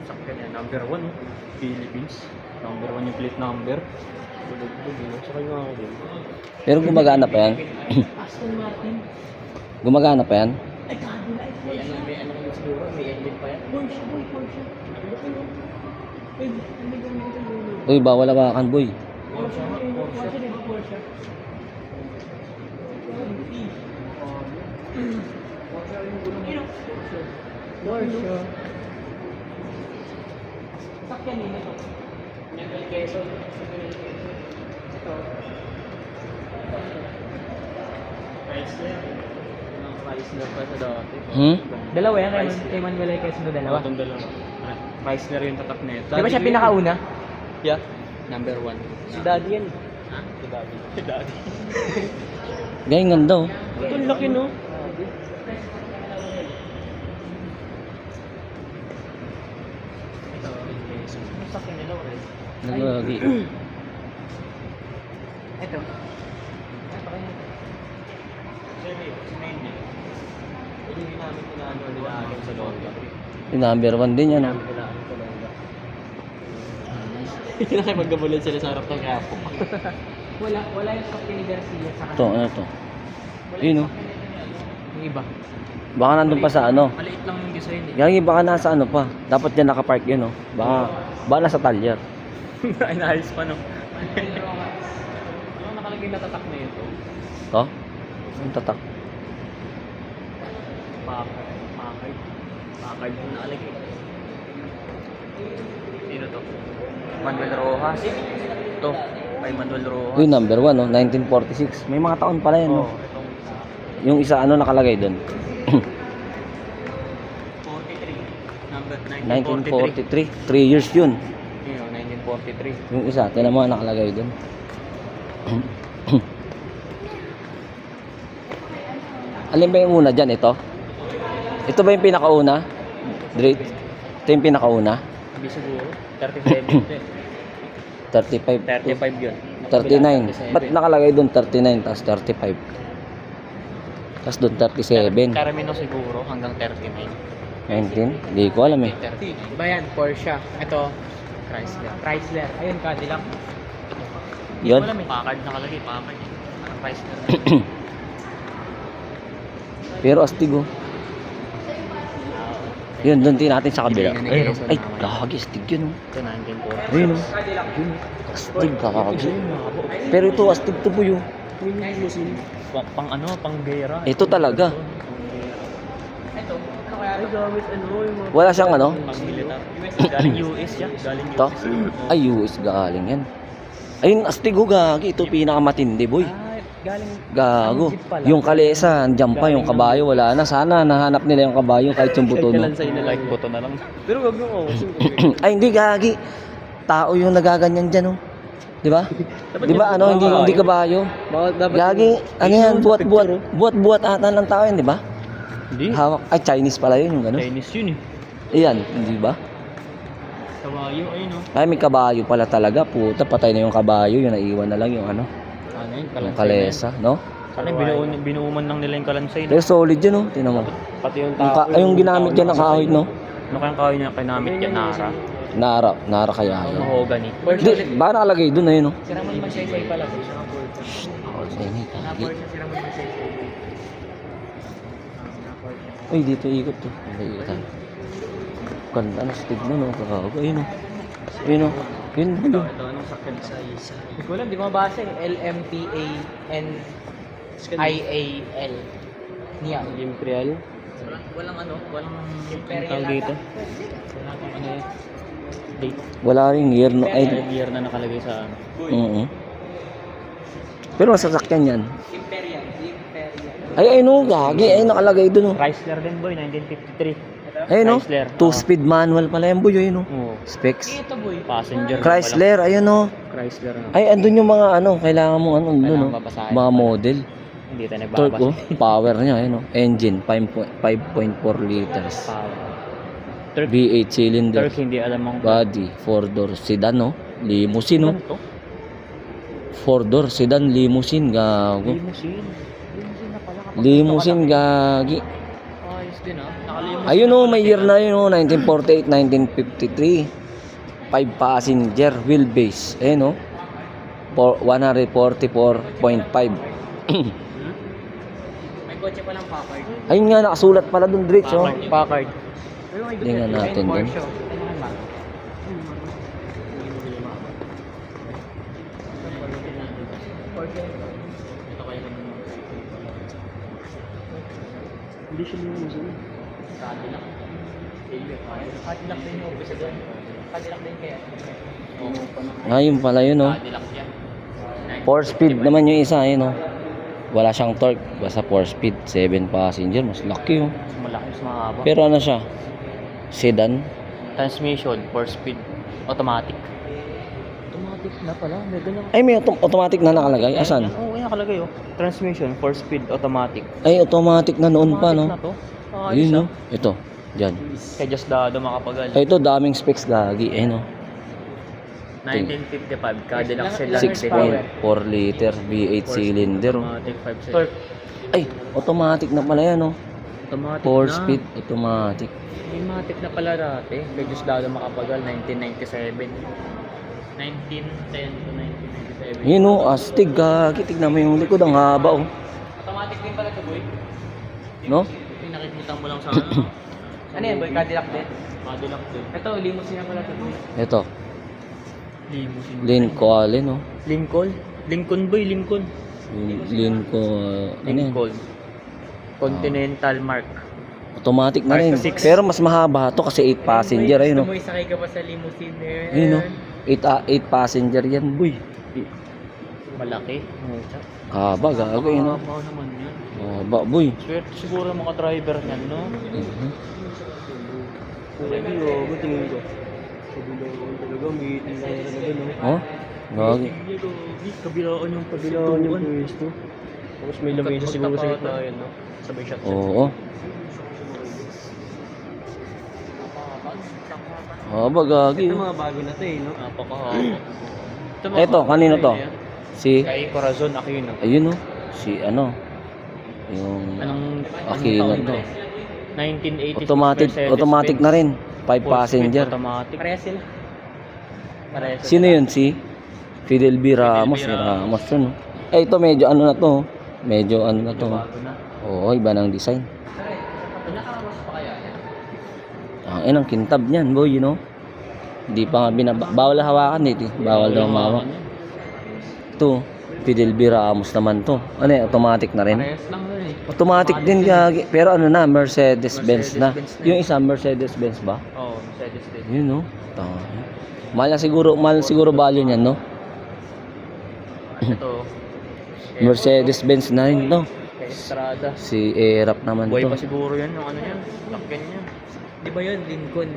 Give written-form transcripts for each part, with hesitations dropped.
Sakyan yan. Number 1, Philippines. Number 1 yung plate number. Bulog-bulog yun. Saka yung ako din. Pero gumagana pa yan. Aston Martin. Gumagana pa yan. Ay, gabi na. May ano yung siguro. May engine pa yan. Porsche, boy. Porsche. Uy, bawal hawakan, boy. Porsche, di ba Porsche? Porsche. Sakyan nila ito. Yan Quezon. Ito. Chrysler pa sa dati. Dalawa yan kay Manuel ay Quezon na dalawa. Itong dalawa. Chrysler yung tatak na ito. Di ba siya pinakauna? Yeah. Number 1. Si Daddy yan. Ha? Si Daddy. Si Daddy. Gayang ganda, oh. Ito ang laki, no? Ito, Quezon. Ang sakyan nila, right? Nagagi. Ito. Si Main niya. Ito yung ginamit nila nila alam sa London. Yung number 1 din yan, oh. Ginamit nila alam sa London. Nakipagkabulan sila sa harap ng kapo. Wala yung sakyan ni Garcia sa Ito, ano to? Yun, oh. yung iba. Baka nandun pa sa ano. Maliit lang yung design eh. Gagi, baka nasa ano pa. Dapat dyan nakapark yun, oh. Baka nasa talyer. Ay, naayos pa, no? Yung nakalagay na tatak na ito. To? Ang tatak. Packard yung nakalagay. Sino to? Manuel Rojas. Ito, kay Manuel Rojas. Uy, number 1, oh. 1946. May mga taon pala yan, Oo, oh. itong Yung isa, ano nakalagay doon? 43. Number 1943. 1943. 3 years yun. Yun, 1943. Yung isa, tinan mo nakalagay doon. Alin ba yung una dyan? Ito? Ito ba yung pinakauna? Drake? Ito yung pinakauna? Hindi siguro. 37 ito eh. 35. 35 yun. 39. Ba't nakalagay doon 39 tapos 35? Tapos doon 37. Carmino siguro hanggang 39. 19? Hindi ko alam eh. 30. Iba yan, Porsche. Ito, Chrysler. Chrysler. Ayun, Cadillac. Yun? Wala may Packard nakalagay. Packard. Parang Chrysler. Pero astig oh. Yun, doon din natin sa kabila. Ay, Ay, gagi, astig yun oh. Ito 1940. Ayun oh. Yun, astig, gagi. Pero ito, astig to po yun. Pang ano, pang gera. Ito talaga. Ito, kaya gamit yung mga... Wala siyang ano? Pang militar. Galing US yan. Galing Ito? US. Ay, US galing yan. Ayun, astig oh, gagi. Ito pinakamatindi, boy. Galing... Gago. Jeep pala. Yung kalesa, andyan pa. Yung kabayo, wala na. Sana nahanap nila yung kabayo kahit yung buto, no? Sa inyo like buto na lang. Pero wag mo Ay, hindi, gagi. Tao yung nagaganyan dyan, oh. Di ba? Di ba, ano, hindi kabayo. Gagi, ano yan, buat ata ng tao yan, di ba? Hindi. Hawak. Ay, Chinese pala yun, yung gano'n. Chinese yun eh. Ayan, di ba? Kawayo, ayun o. Ay, may kabayo pala talaga. Puta, patay na yung kabayo. Yung naiwan na lang yung ano. Ano yun? Yung kalesa, no? Sana binuuman lang nila yung kalansay. Pero solid yun, oh. Tinan mo. Pati yung Yung ginamit dyan ng kahoy, no? Ano kayang kahoy niya kinamit yan? Nara. Nara kaya Ang yan. mahogany. Hindi, baka nakalagay doon, ayun, no? Siraman magsaysay pala. Siya ang Porsche. Ayun, kagi. Siraman magsaysay. Uy, dito ikot to. Hindi ikot tayo. Ganda na stig mo, no? Kakago. Ayun, no? Ayun, no? Yun, Ito, yun. anong sakyan sa isa? Hindi ko alam, di ko mabasa eh. LMPANIAL. Niya. Imperial? Walang Imperial tawag dito. ata. Wala kang ano yun. Date. Wala rin year, no? Ay, Year na nakalagay sa ano. Pero masasakyan yan. Imperial. Ay, no? Gagi. Ay, nakalagay doon, no? Chrysler din boy, 1953. Ayun, no? Chrysler. 2-speed manual pala yan, boy. Ayun, no? Oo. Specs. Ito boy. Passenger. Chrysler, ayun, no? Chrysler. Ay, andun yung mga ano, kailangan mo ano, andun, no? Kailangan babasahin Mga pala. model. Hindi tayo Torque, oh. nagbabasa. Power niya, ayun, no? Engine, 5.4 liters. Power. Turk, V8 cylinder. Turk, hindi alam mong Body, 4-door sedan, no? Limousine, no? Ano to? 4-door sedan limousine, gago. Limousine. Limousine na pala. Kapag Limousine, gagi. ayos din ah. Nakalimos. Ayun oh, may year na yun oh, 1948, 1953. 5 passenger wheelbase. Ayun oh. 144.5. May kotse pa lang Packard. Ayun nga, nakasulat pala dun, Dritch oh. Packard. Tingnan natin din. Ito kayo naman. Hindi siya limousine. Cadillac. Cadillac din yung umpisa doon. Cadillac din kaya. Ayun pala yun oh. Cadillac yan. 4 speed naman yung isa, ayun oh. Wala siyang torque, basta 4 speed, 7 passenger, mas laki oh. Malaki, mas mahaba. Pero ano siya? Sedan? Transmission, 4 speed, automatic. Automatic na pala, may ganyan. Ay, may automatic na nakalagay. Asan? Oo, yan nakalagay oh. Transmission, 4 speed, automatic. Ay, automatic na noon pa, no? Automatic na to. Ayos Ayun, no? ah. Ito, dyan. Kaya just dado makapagal. Ay, ito, daming specs gagi. Ayun, no? 1955, Cadillac sedan. 6.4 liter V8 cylinder. Oh. Automatic, 5 Torque. Ay, automatic na pala yan, no? Automatic 4 na. speed, automatic. Automatic na pala dati. Kaya just dado makapagal, 1997. 1910 to 1997. Yun, no? Astig, gagi. Tignan mo yung likod, ang haba, oh. Automatic din pala ito, boy. No? Pinakikita mo lang sa ano. Ano yan boy? Cadillac din? Cadillac din. Ito, limousine na pala ito boy. Ito, Limousine. Lincoln, no? Lincoln? Lincoln boy, Lincoln. Lincoln, ano yan? Lincoln. Continental Mark. Automatic na rin. Mark 6. Pero mas mahaba to kasi 8 passenger, ayun, no? Gusto mo isakay ka pa sa limousine eh. Ayun, no? 8 passenger yan, boy. Malaki. Haba, gago, yun, no? Mababaw naman yan. Haba, boy. Swerte siguro mga driver niyan, no? Hindi, oh, tingin ko. Kabilaan talaga, may tingin talaga, no? Oh? Gagi. Kabilaan yung Kabilaan yung pwesto. Tapos may lamesa siguro sa gitna yan, no? Sabay shot. Oo. Haba, gagi. Ito mga bago na to, eh, no? Napakahaba. Eto, kanino to? Si, Kay Corazon Aquino. ayun, no? Si, ano? Yung Anong Aquino taon to. 1986 Automatic, Mercedes automatic Benz. na rin. 5 4 speed passenger. Automatic. Parehas sila. Parehas Sino sila. yun? Si Fidel B. Ramos. Si Fidel B. Ramos. Ramos yun, no? Eh, ito medyo ano na to. Medyo ano na to. Bago na. Oo, iba ng design. Pinakaramas pa kaya yan? Ang kintab niyan, boy, you know? Hindi pa nga bawal hawakan dito. Bawal daw mawak. Ito, Fidel B. Ramos naman to. Ano yan, automatic na rin? Parehas lang rin eh. Automatic din, gagi. Pero ano na, Mercedes-Benz na. Mercedes-Benz na. Yung isa, Mercedes-Benz ba? Oo, Mercedes din. Yun, no? Mahal siguro value niyan, no? Ito. Mercedes-Benz na rin to. Kay Estrada. Si Erap naman Buhay to. pa siguro yan, yung ano yan. Lakyan yan. Di ba yun? Lincoln.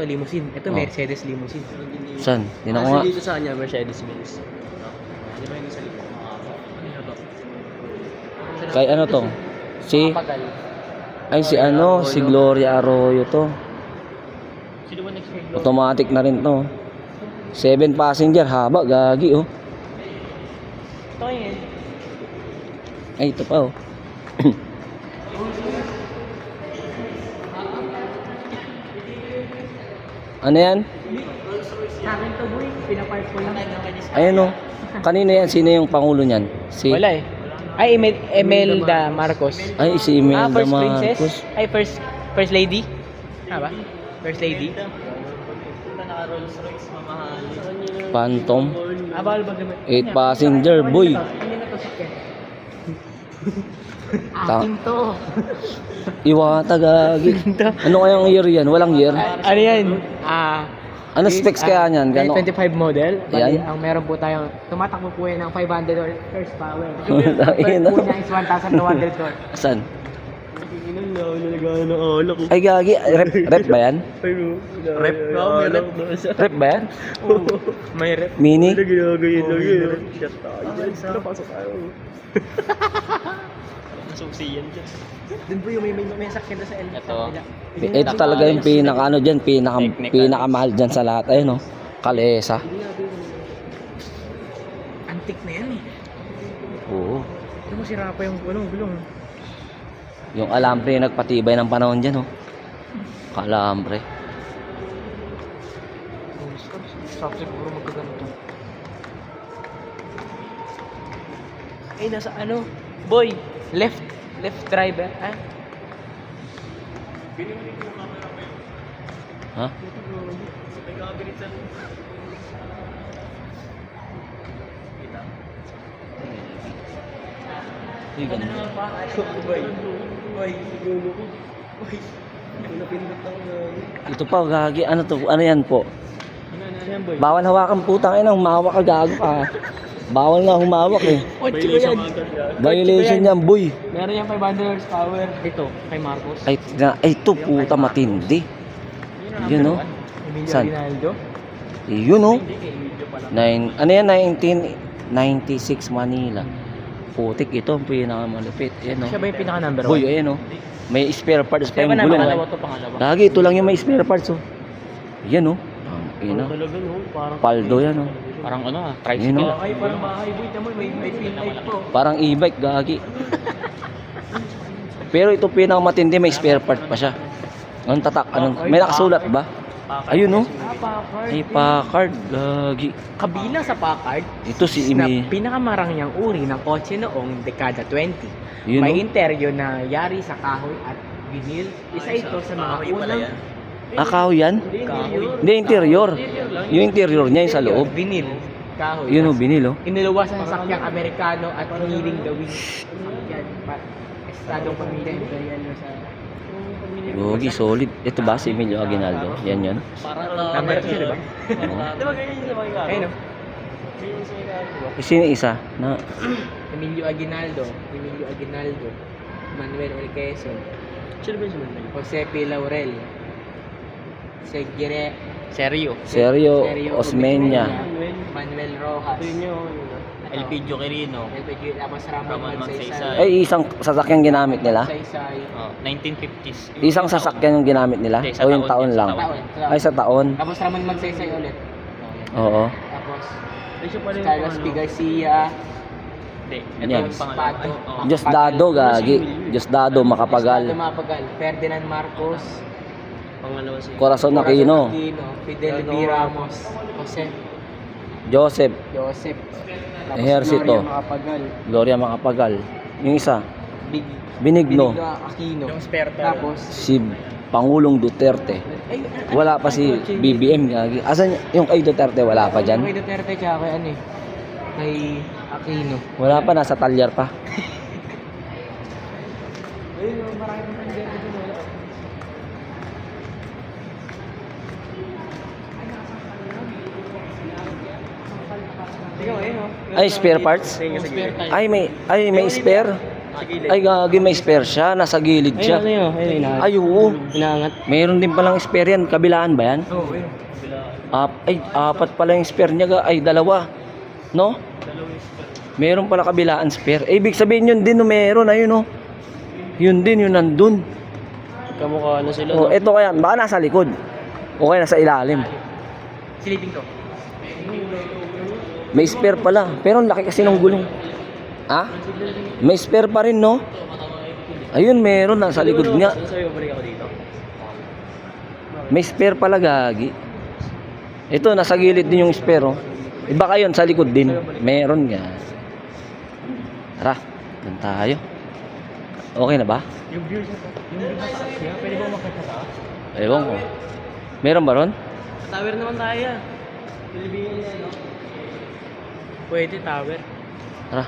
Limousine. Ito Oh. Mercedes limousine. Saan? Tingnan ko nga. Dito sa kanya, Mercedes-Benz. Di ba yung sa likod? Kay ano to? Si, Pagal. ay si ano, si Gloria Arroyo to. Sino ba next week? Automatic na rin to. 7 passenger, haba, gagi, oh. Ito yun. Ay, ito pa, oh. Ano yan? Sa akin to boy. Pinapark ko lang. Ayun, oh. Kanino yan? Sino yung pangulo niyan? Si, Wala eh. Ay, Imelda Marcos. ay, si Imelda First Princess? Marcos. Ay, First Lady? Ba? First Lady? Naka Rolls Royce, mamahali. Phantom. Bawal ba naman? 8 passenger, boy. Hindi na to sakyan. Ta- Akin to. Iwata, gagi. Ano kayang year yan? Walang year? Ano yan? Ano specs kaya niyan? Gano? 25 model. Bali, Yan. ang meron po tayong, tumatakbo po yan ng 500 horsepower. Ayun, Ang no? po niya is 1,200 torque. Saan? Tingnan na, nalagana ng alak. Ay, gagi. Rep ba yan? Pero, Rep? Oo, may rep. Rep ba yan? May rep. Mini? Ginagayin lang yun. Shut tayo dyan. Tara, pasok tayo. Nasusi yan dyan. Doon po yung may sakyan doon sa L. Ito. Ito talaga yung pinaka ano dyan, Technical. pinakamahal dyan sa lahat. Ayun, no? Kalesa. putik na yan eh. Oo. Ano mo sira pa yung gulong. Yung alambre yung nagpatibay ng panahon dyan, oh. Kalambre. Stop siguro magkaganito. Eh, nasa ano? Boy, left driver, ah? Ha? Uy, ganda. Ito pa, gagi. Ano to? Ano yan po? Yan, boy. Bawal hawakan putang ina, humawak ka gago ka. Bawal nga humawak eh. Kotse ko yan. Violation yan, boy. Meron yung 500 horsepower. Dito, kay Marcos. Ay, ito puta matindi. Yun, oh. Emilio Saan? Aguinaldo. Yun, oh. Hindi, kay Emilio pala. Ano yan, 1996 Manila. Putik ito, ang pinakamalupit. Yan, oh. Siya ba yung pinaka-number 1? Boy, ayan, oh. May spare parts pa Siya yung ba na gulong. pangalawa to pangalawa? Lagi, ito lang yung may spare parts, oh. Yan, oh. Ina. Talaga no, parang Paldo yan, oh. Parang ano ah, Yun, tricycle. oh. Ay, parang bahay. Boy, tamo, may pin light po. Parang e-bike, gagi. Pero ito pinakamatindi, may spare part pa siya. Anong tatak? May nakasulat ba? Ayun, oh. Packard. Ay, Packard, gagi. Kabilang sa Packard, Ito si na Imi. pinakamarangyang uri ng kotse noong dekada 20. Yun, May oh. interior na yari sa kahoy at vinyl. Isa ito sa mga unang Akaw yan? kahoy. Hindi, interior. Yung interior niya, yung sa loob. Vinyl. Kahoy. Yun, oh, binil, oh. Iniluwas sa sasakyang Amerikano at hiniling gawing sasakyan. Estadong pamilya imperial sa... Gogi, solid. Ito ba si Emilio Aguinaldo? Yan yun. Number 2 siya, di ba? Oo. Ayun o. Sino yung isa? Na, Emilio Aguinaldo, Manuel L. Quezon, Jose P. Laurel, Sergio Osmeña. Manuel Rojas, Elpidio Quirino. tapos Ramon Ramon Magsaysay, Ay, isang sasakyan ginamit nila? Magsaysay, 1950s. Isang sasakyan yung ginamit nila? Hindi, sa O yung taon taon, lang? sa taon. Ay, sa taon? Tapos Ramon Magsaysay ulit. Oo. Tapos Carlos P. Garcia, Hindi, ito Yan. yung pangalawa. Pato. Oo. Diosdado, gagi. Diosdado, Makapagal. Mapagal, Ferdinand Marcos, Pangalawa si Corazon Aquino. Fidel V. Ramos, Joseph. Joseph, Ejercito. Gloria Macapagal, Gloria Makapagal. Yung isa, Big Benigno. Aquino. Tapos, Si Pangulong Duterte. Wala pa si BBM, gagi. Asan yung kay Duterte? Wala pa kay dyan? Duterte tsaka kay ano eh, kay Aquino. Wala pa, nasa talyar pa. Ayun, maraming presidente dito. Ikaw, ayun oh. Ay, spare parts? Ay, may spare. Ay, gagi, may spare siya. Nasa gilid siya. Ay, oo. Mayroon din palang spare yan. Kabilaan ba yan? Oo, ayun. Ay, apat pala yung spare niya. Ay, dalawa. No? Meron pala kabilaan spare. Ibig sabihin yun din, no, meron. Ayun, no? Yun din, yun nandun. Kamukha na sila. Oh, eto kaya, baka nasa likod. O kaya nasa ilalim. Silipin ko. May spare pala. Pero ang laki kasi ng gulong. Ha? May spare pa rin, no? Ayun, meron. Nasa likod nga. Sa'yo, balik ako dito. May spare pala, gagi. Ito, nasa gilid din yung spare, oh. Iba kayo, sa likod din. Meron nga. Tara, dun tayo. Okay na ba? Yung view siya to. Yung view sa sakya, pwede ba makita sa? Ewan ko. Meron ba ron? Tower naman tayo. Pwede tower. Tara.